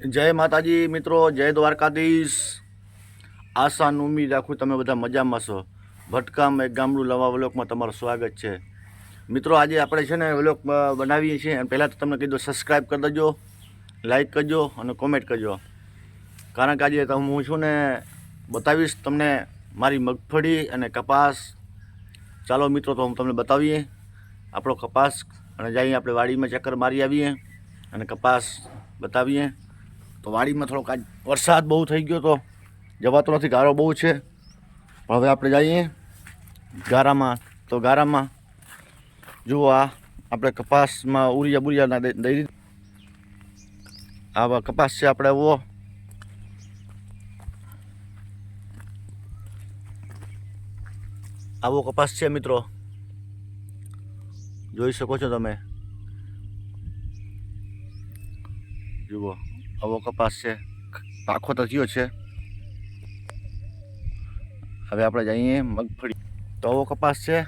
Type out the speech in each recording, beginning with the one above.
જય માતાજી મિત્રો, જય દ્વારકાધીશ। આશાન ઉમ્મીદ રાખું તમે બધા મજામાં છો। ભટકામ એક ગામડું નવા વ્લોગમાં તમારું સ્વાગત છે। મિત્રો આજે આપણે છે ને વ્લોગ બનાવીએ છીએ અને પહેલાં તો તમને કીધું સબસ્ક્રાઈબ કરી દેજો, લાઈક કરજો અને કોમેન્ટ કરજો, કારણ કે આજે હું છું ને બતાવીશ તમને મારી મગફળી અને કપાસ। ચાલો મિત્રો, તો હું તમને બતાવીએ આપણો કપાસ અને જઈએ આપણે વાડીમાં ચક્કર મારી આવીએ અને કપાસ બતાવીએ। તો વાડીમાં થોડોક આજ વરસાદ બહુ થઈ ગયો તો જવાતો નથી, ગારો બહુ છે। પણ હવે આપણે જઈએ ગારામાં। તો ગારામાં જુઓ, આ આપણે કપાસમાં ઉરિયા બુરિયા દઈ આવા કપાસ છે આપણે આવો કપાસ છે મિત્રો, જોઈ શકો છો તમે। જુઓ આવો કપાસ છે, પાખો તો થયો છે। હવે આપણે જઈએ મગફળી। તો આવો કપાસ છે,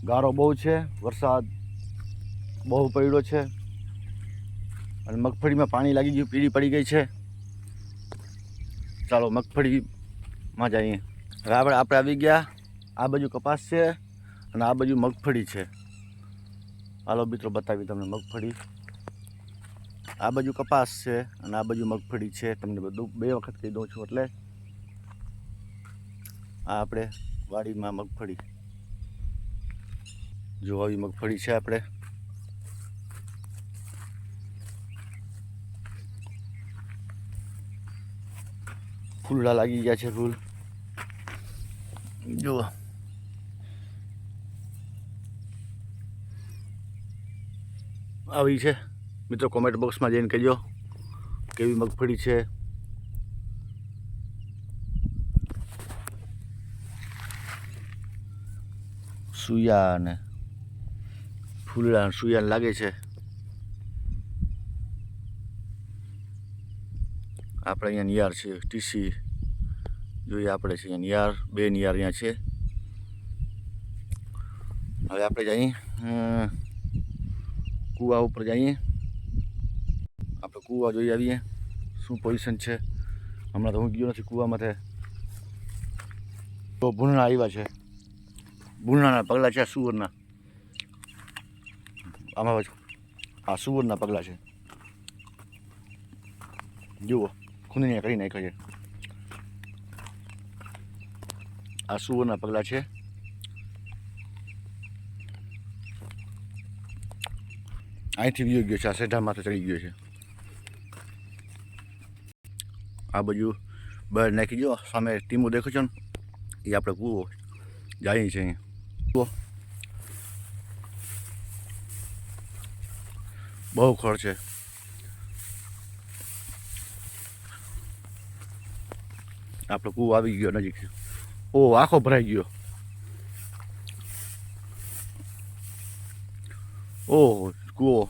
ગારો બહુ છે, વરસાદ બહુ પડ્યો છે અને મગફળીમાં પાણી લાગી ગયું, પીળી પડી ગઈ છે। ચાલો મગફળીમાં જઈએ। હવે આપણે આવી ગયા, આ બાજુ કપાસ છે અને આ બાજુ મગફળી છે। હાલો મિત્રો બતાવી તમને મગફળી, આ બાજુ કપાસ છે અને આ બાજુ મગફળી છે। તમને બધું બે વખત કહી દઉં છું એટલે આ આપણે વાડીમાં મગફળી, જો આવી મગફળી છે આપણે। ફૂલડા લાગી ગયા છે, ફૂલ જુઓ। આવી છે મિત્રો, કોમેન્ટ બોક્સમાં જઈને કહેજો કેવી મગફળી છે। સુયા ને ફૂલડા સુયા લાગે છે। આપણે અહીંયા નિયાર છે, ટીસી જોઈએ આપણે છે અહીંયા નિયાર, બે નિયાર અહીંયા છે। હવે આપણે જઈએ કૂવા ઉપર જઈએ, આપણે કૂવા જોઈ આવીએ શું પોઝિશન છે। હમણાં તો હું ગયો નથી કૂવામાંથી। તો ભૂલણા આવ્યા છે, ભૂલણાના પગલાં છે સુવરના, આમાં આ સુવરના પગલાં છે, જુઓ ખૂંદણીયા કરી નાખ્યા છે। આ સુવરના પગલાં છે। અહીંથી વિયો ગયો છે, આ સેઢા માથે ચડી ગયો છે। આ બાજુ બહાર નાખી દો, સામે ટીમો દેખો છો ને, એ આપણે કૂવો જાય છે અહીંયા। કૂવો બહુ ખડ છે, આપણો કૂવો આવી ગયો નજીક। ઓ આખો ભરાઈ ગયો, ઓહો કૂવો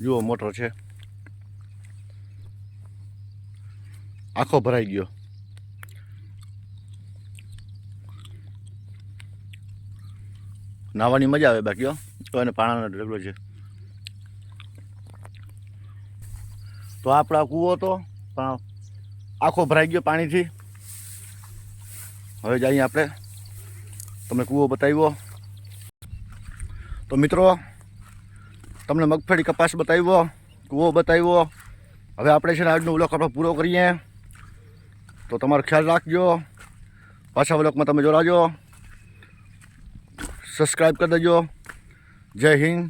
જુઓ મોટર છે, આખો ભરાઈ ગયો। નાહવાની મજા આવે બાકી તો એને પાણાનો ઢગલો છે। તો આપણા કૂવો તો પણ આખો ભરાઈ ગયો પાણીથી। હવે જઈએ આપણે, તમને કૂવો બતાવ્યો। તો મિત્રો તમને મગફળી કપાસ બતાવ્યો, કૂવો બતાવ્યો। હવે આપણે છે ને આજનો વ્લોગ આપણે પૂરો કરીએ। તો તમારો ખ્યાલ રાખજો, પાછા વ્લોગમાં તમે જોડાજો, સબસ્ક્રાઈબ કરી દેજો। જય હિન્દ,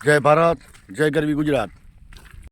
જય ભારત, જય ગરવી ગુજરાત।